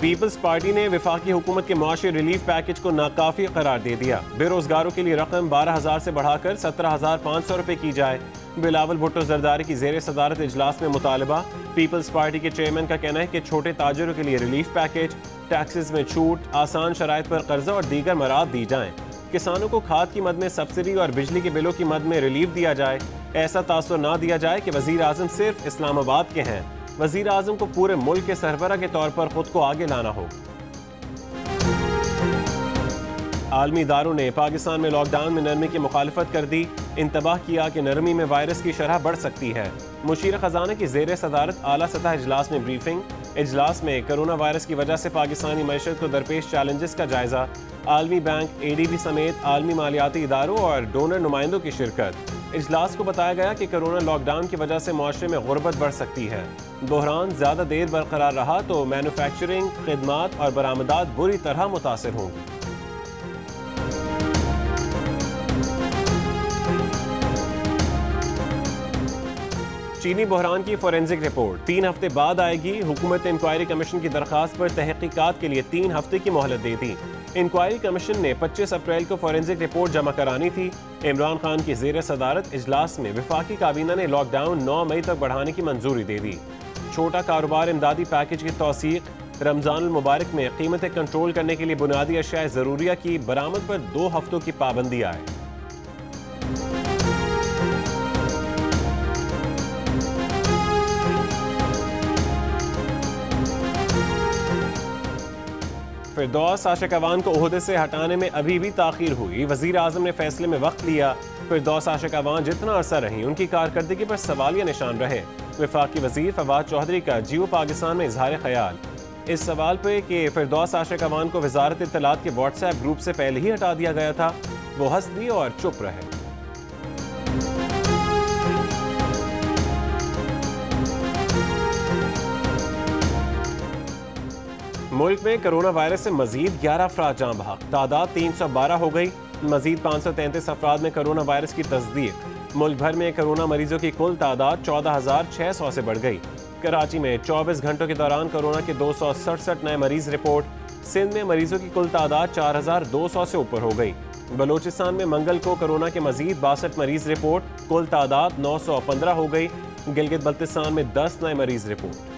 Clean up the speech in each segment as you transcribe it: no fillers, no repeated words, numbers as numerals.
Peoples party ने वफाकी हुकूमत के मुआशी रिलीफ पैकेज को नाकाफी करार दे दिया। बेरोजगारों के लिए रकम 12,000 से बढ़ाकर 17,500 रुपये की जाए। बिलावल भुट्टो जरदारी की जेर सदारत इजलास में मुतालबा। पीपल्स पार्टी के चेयरमैन का कहना है कि छोटे ताजरों के लिए रिलीफ पैकेज, टैक्सेस में छूट, आसान शराइत पर कर्जा और दीगर मराद दी जाएं। किसानों को खाद की मद में सब्सिडी और बिजली के बिलों की मद में रिलीफ दिया जाए। ऐसा तासुर ना दिया जाए कि वजीर आजम सिर्फ इस्लामाबाद के हैं। वजीर आजम को पूरे मुल्क के सरबरा के तौर पर खुद को आगे लाना होगा। आलमी इदारों ने पाकिस्तान में लॉकडाउन में नरमी की मुखालफत कर दी। इंतबाह किया कि नरमी में वायरस की शरह बढ़ सकती है। मुशीर खजाना की जेर सदारत आला सतह इजलास में ब्रीफिंग। इजलास में कोरोना वायरस की वजह से पाकिस्तानी मैशत को दरपेश चैलेंजेस का जायजा। आलमी बैंक, ADB समेत आलमी मालियाती इदारों और डोनर नुमाइंदों की शिरकत। इजलास को बताया गया कि कोरोना लॉकडाउन की वजह से मुआशरे में गुर्बत बढ़ सकती है। बहरान ज़्यादा देर बरकरार रहा तो मैन्युफैक्चरिंग, खिदमात और बरामदात बुरी तरह मुतासिर होंगी। चीनी बहरान की फोरेंसिक रिपोर्ट 3 हफ्ते बाद आएगी। हुकूमत ने इंक्वायरी कमीशन की दरखास्त पर तहकीकात के लिए 3 हफ्ते की मोहलत दे दी। इंक्वायरी कमीशन ने 25 अप्रैल को फोरेंसिक रिपोर्ट जमा करानी थी। इमरान खान की जेर सदारत इजलास में वफाकी काबीना ने लॉकडाउन 9 मई तक बढ़ाने की मंजूरी दे दी। छोटा कारोबार इमदादी पैकेज की तौसीक। रमजान मुबारक में कीमतें कंट्रोल करने के लिए बुनियादी अशिया ज़रूरिया की बरामद पर 2 हफ्तों की पाबंदी आए। फिरदौस आशिक अवान को ओहदे से हटाने में अभी भी ताखीर हुई। वजीर आजम ने फैसले में वक्त लिया। फिरदौस आशिक अवान जितना अरसा रही उनकी कारकर्दगी पर सवालिया निशान रहे। वफाकी वजीर फवाद चौधरी का जियो पाकिस्तान में इजहार ख्याल इस सवाल पे कि फिरदौस आशिक अवान को वजारत इत्तलात के व्हाट्सएप ग्रुप से पहले ही हटा दिया गया था, वो हंस दिए और चुप रहे। मुल्क में कोरोना वायरस से मजीद 11 अफराद जान बहक, तादाद 312 हो गई। मजीद 533 अफराद में कोरोना वायरस की तस्दीक। मुल्क भर में कोरोना मरीजों की कुल तादाद 14,600 से बढ़ गई। कराची में 24 घंटों के दौरान कोरोना के 267 नए मरीज रिपोर्ट। सिंध में मरीजों की कुल तादाद 4,200 से ऊपर हो गई। बलोचिस्तान में मंगल को कोरोना के मजीद 62 मरीज रिपोर्ट, कुल तादाद 915 हो गई। गिलगित बल्तिस्तान में 10 नए मरीज रिपोर्ट।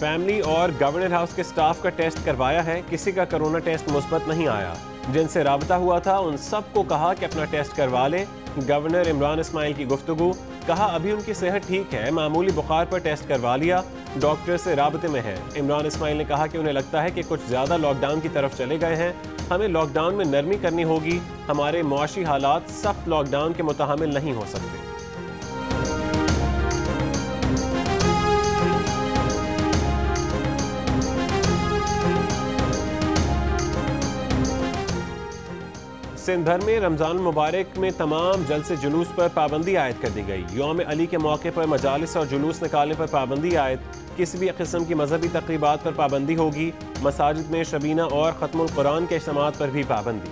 फैमिली और गवर्नर हाउस के स्टाफ का टेस्ट करवाया है, किसी का कोरोना टेस्ट मुस्बत नहीं आया। जिनसे राबता हुआ था उन सबको कहा कि अपना टेस्ट करवा लें। गवर्नर इमरान इस्माइल की गुफ्तगू, कहा अभी उनकी सेहत ठीक है, मामूली बुखार पर टेस्ट करवा लिया, डॉक्टर से राबते में है। इमरान इस्माइल ने कहा कि उन्हें लगता है कि कुछ ज़्यादा लॉकडाउन की तरफ चले गए हैं, हमें लॉकडाउन में नरमी करनी होगी, हमारे मुआशी हालात सख्त लॉकडाउन के मुतहमिल नहीं हो सकते। सिंध भर में रमजान मुबारक में तमाम जलसे जुलूस पर पाबंदी आयद कर दी गई। यौम अली के मौके पर मजालिस और जुलूस निकालने पर पाबंदी आयद। किसी भी किस्म की मजहबी तकरीबात पर पाबंदी होगी। मसाजिद में शबीना और ख़त्मुल कुरान के इज्तिमात पर भी पाबंदी।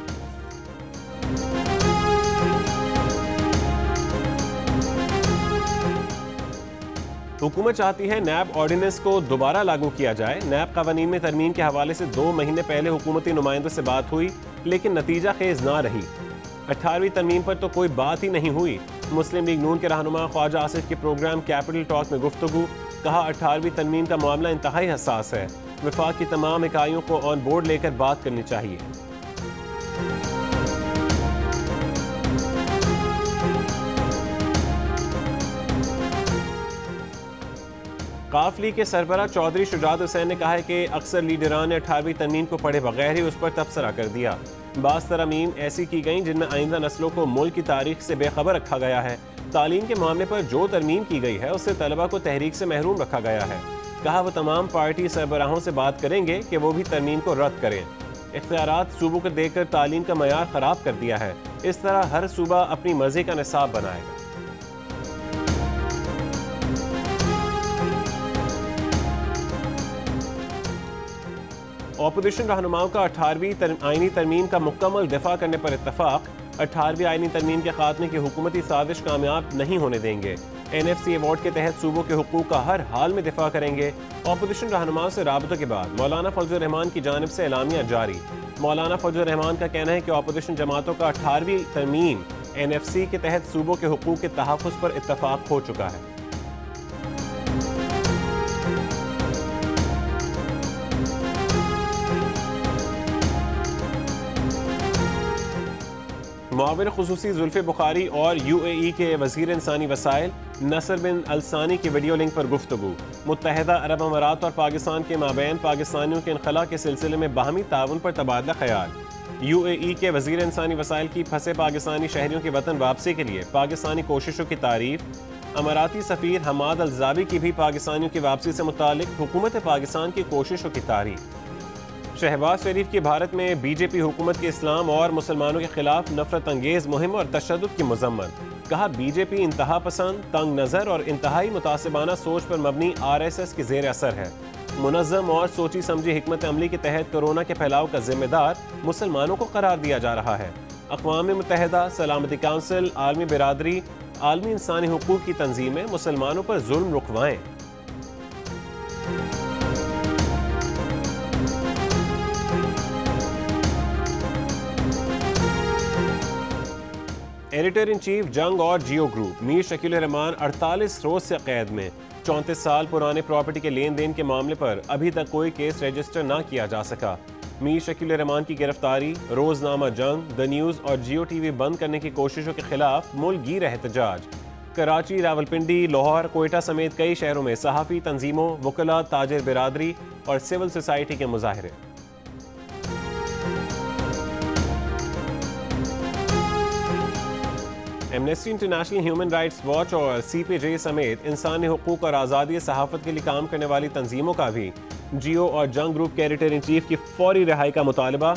हुकूमत चाहती है नैब ऑर्डिनेंस को दोबारा लागू किया जाए। नैब कानून में तरमीम के हवाले से 2 महीने पहले हुकूमती नुमाइंदों से बात हुई, लेकिन नतीजा खेज ना रही। 18वीं तरमीम पर तो कोई बात ही नहीं हुई। मुस्लिम लीग नून के रहनुमा ख्वाजा आसिफ के प्रोग्राम कैपिटल टॉक में गुफ्तगू, कहा 18वीं तरमीम का मामला इंतहाई हसास है, वफाक की तमाम इकाइयों को ऑन बोर्ड लेकर बात करनी चाहिए। काफली के सरबरा चौधरी शुजात हुसैन ने कहा है कि अक्सर लीडरान ने 18वीं तरमीम को पढ़े बगैर ही उस पर तबसरा कर दिया। बास तरमीम ऐसी की गई जिनमें आइंदा नस्लों को मुल्क की तारीख से बेखबर रखा गया है। तालीम के मामले पर जो तरमीम की गई है उससे तलबा को तहरीक से महरूम रखा गया है। कहा वो तमाम पार्टी सरबराहों से बात करेंगे कि वो भी तरमीम को रद्द करें। इख्तियारात सूबों को देकर तालीम का मयार ख़राब कर दिया है। इस तरह हर सूबा अपनी मर्जी का निसाब बनाएगा। अपोजिशन रहनुमाओं का 18वीं आईनी तरमीम का मुकम्मल दिफा करने पर इत्तफाक। 18वीं आईनी तरमीम के खात्मे की हुकूमती साजिश कामयाब नहीं होने देंगे। NFC अवार्ड के तहत सूबों के हुकूक का हर हाल में दिफा करेंगे। अपोजिशन रहनुमाओं से राबतों के बाद मौलाना फजलुर रहमान की जानिब से एलामिया जारी। मौलाना फजलुर रहमान का कहना है कि अपोजिशन जमातों का 18वीं तरमीम NFC के तहत सूबों के हुकूक के तहफ़्फ़ुज़ पर इत्तफाक हो चुका है। मुआविन खुसूसी जुल्फ़े बुखारी और UAE के वज़ीर इंसानी वसाइल नसर बिन अलसानी की वीडियो लिंक पर गुफ्तगू। मुत्तहिदा अरब अमारात और पाकिस्तान के माबैन पाकिस्तानियों के इनखला के सिलसिले में बाहमी ताउन पर तबादला ख्याल। UAE के वज़ीर इंसानी वसाइल की फंसे पाकिस्तानी शहरियों की वतन वापसी के लिए पाकिस्तानी कोशिशों की तारीफ। अमाराती सफ़ीर हमाद अलजाबी की भी पाकिस्तानियों की वापसी से मुतालिक हुकूमत पाकिस्तान की कोशिशों की तारीफ। शहबाज शरीफ की भारत में BJP हुकूमत के इस्लाम और मुसलमानों के खिलाफ नफरत अंगेज मुहिम और तशद्दुद की मजम्मत। कहा BJP इंतहा पसंद, तंग नज़र और इंतहाई मुतासिबाना सोच पर मबनी RSS की ज़ेर असर है। मुनज़्ज़म और सोची समझी हिकमत अमली के तहत कोरोना के फैलाव का जिम्मेदार मुसलमानों को करार दिया जा रहा है। अक़वाम मुत्तहिदा, सलामती काउंसिल, आलमी बिरादरी, आलमी इंसानी हुकूक की तंजीमें मुसलमानों पर जुल्म रुकवाएं। एडिटर इन चीफ जंग और जियो ग्रुप मीर शकील रहमान 48 रोज से कैद में। 34 साल पुराने प्रॉपर्टी के लेन देन के मामले पर अभी तक कोई केस रजिस्टर न किया जा सका। मीर शकील रहमान की गिरफ्तारी, रोजनामा जंग, द न्यूज़ और जियो TV बंद करने की कोशिशों के खिलाफ मुल्क गिर एहतजाज। कराची, रावलपिंडी, लाहौर, कोयटा समेत कई शहरों में सहाफ़ी तंजीमों, वकला, ताजिर बिरादरी और सिविल सोसाइटी के मुजाहरे। Amnesty International, Human Rights Watch और CPJ समेत इंसानी हुकूक और आज़ादी सहाफ़त के लिए काम करने वाली तंजीमों का भी जियो और जंग ग्रुप के एडिटर इन चीफ की फौरी रिहाई का मुतालबा।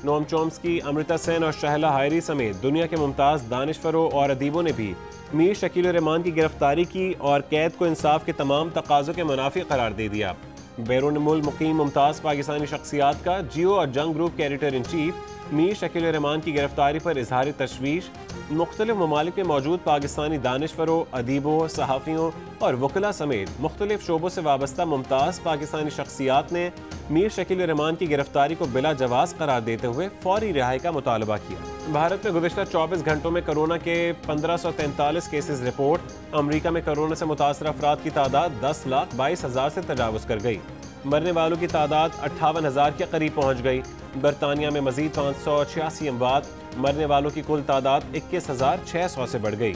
नोम चोम्स्की, अमृता सेन और शहला हायरी समेत दुनिया के मुमताज़ दानिशवरों और अदीबों ने भी मीर शकील रहमान की गिरफ्तारी की और कैद को इंसाफ के तमाम तकाज़ों के मुनाफी करार दे दिया। बैरून मुल्क मुकीम मुमताज़ पाकिस्तानी शख्सियात का जियो और जंग ग्रुप के editor in chief Mir Shakeel Rahman की गिरफ्तारी पर इजहार तशवीश। मुख्तलिफ ममालिक में मौजूद पाकिस्तानी दानिशवरों, अदीबों, सहाफ़ियों और वकला समेत मुख्तलिफ शोबों से वाबस्ता मुमताज़ पाकिस्तानी शख्सियात ने मीर शकील रहमान की गिरफ्तारी को बिला जवाज़ करार देते हुए फौरी रिहाई का मुतालबा किया। भारत में गुज़िश्ता 24 घंटों में कोरोना के 1543 केसेस रिपोर्ट। अमरीका में कोरोना से मुतासर अफराद की तादाद 10,22,000 से तजावुज़ कर गई। मरने वालों की तादाद 58,000 के करीब पहुँच गई। बरतानिया में मजीद 586 अमवात, मरने वालों की कुल तादाद 21,600 से बढ़ गई।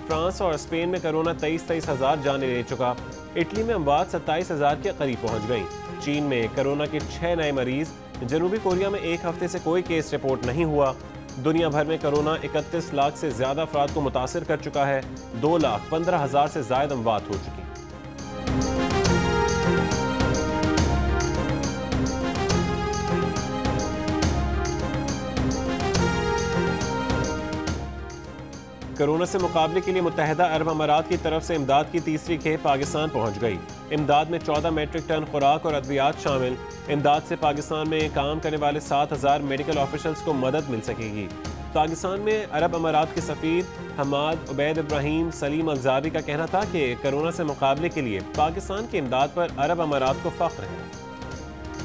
फ्रांस और स्पेन में कोरोना 23,000 जाने ले चुका। इटली में अमवात 27,000 के करीब पहुँच गई। चीन में कोरोना के 6 नए मरीज। जनूबी कोरिया में एक हफ्ते से कोई केस रिपोर्ट नहीं हुआ। दुनिया भर में कोरोना 31 लाख से ज़्यादा अफराद को मुतासर कर चुका है। 2,15,000 से ज़ायद अमवात हो चुकी। कोरोना से मुकाबले के लिए मुत्तहिदा अरब अमारात की तरफ से इमदाद की तीसरी खेप पाकिस्तान पहुंच गई। इमदाद में 14 मेट्रिक टन खुराक और अद्वियात शामिल। इमदाद से पाकिस्तान में काम करने वाले 7,000 मेडिकल ऑफिशल्स को मदद मिल सकेगी। पाकिस्तान में अरब अमारात के सफ़ीर हमाद उबैद इब्राहिम सलीम अलजाबी का कहना था कि कोरोना से मुकाबले के लिए पाकिस्तान की इमदाद पर अरब अमारात को फ़ख्र है।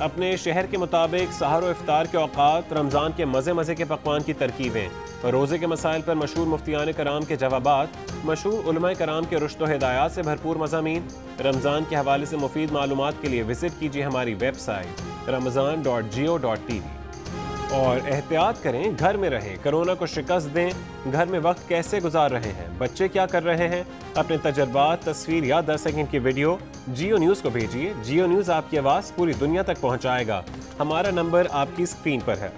अपने शहर के मुताबिक सहर और इफ्तार के औकात, रमज़ान के मज़े मज़े के पकवान की तरकीबें, रोज़े के मसाइल पर मशहूर मुफ्तियान कराम के जवाबात, मशहूर उलमाए कराम के रुश्त व हिदायत से भरपूर मज़ामीन। रमज़ान के हवाले से मुफीद मालूमात के लिए विज़िट कीजिए हमारी वेबसाइट ramazan.geo.tv। और एहतियात करें, घर में रहें, कोरोना को शिकस्त दें। घर में वक्त कैसे गुजार रहे हैं, बच्चे क्या कर रहे हैं? अपने तजर्बात, तस्वीर या 10 सेकंड की वीडियो जियो न्यूज़ को भेजिए। जियो न्यूज़ आपकी आवाज़ पूरी दुनिया तक पहुंचाएगा। हमारा नंबर आपकी स्क्रीन पर है।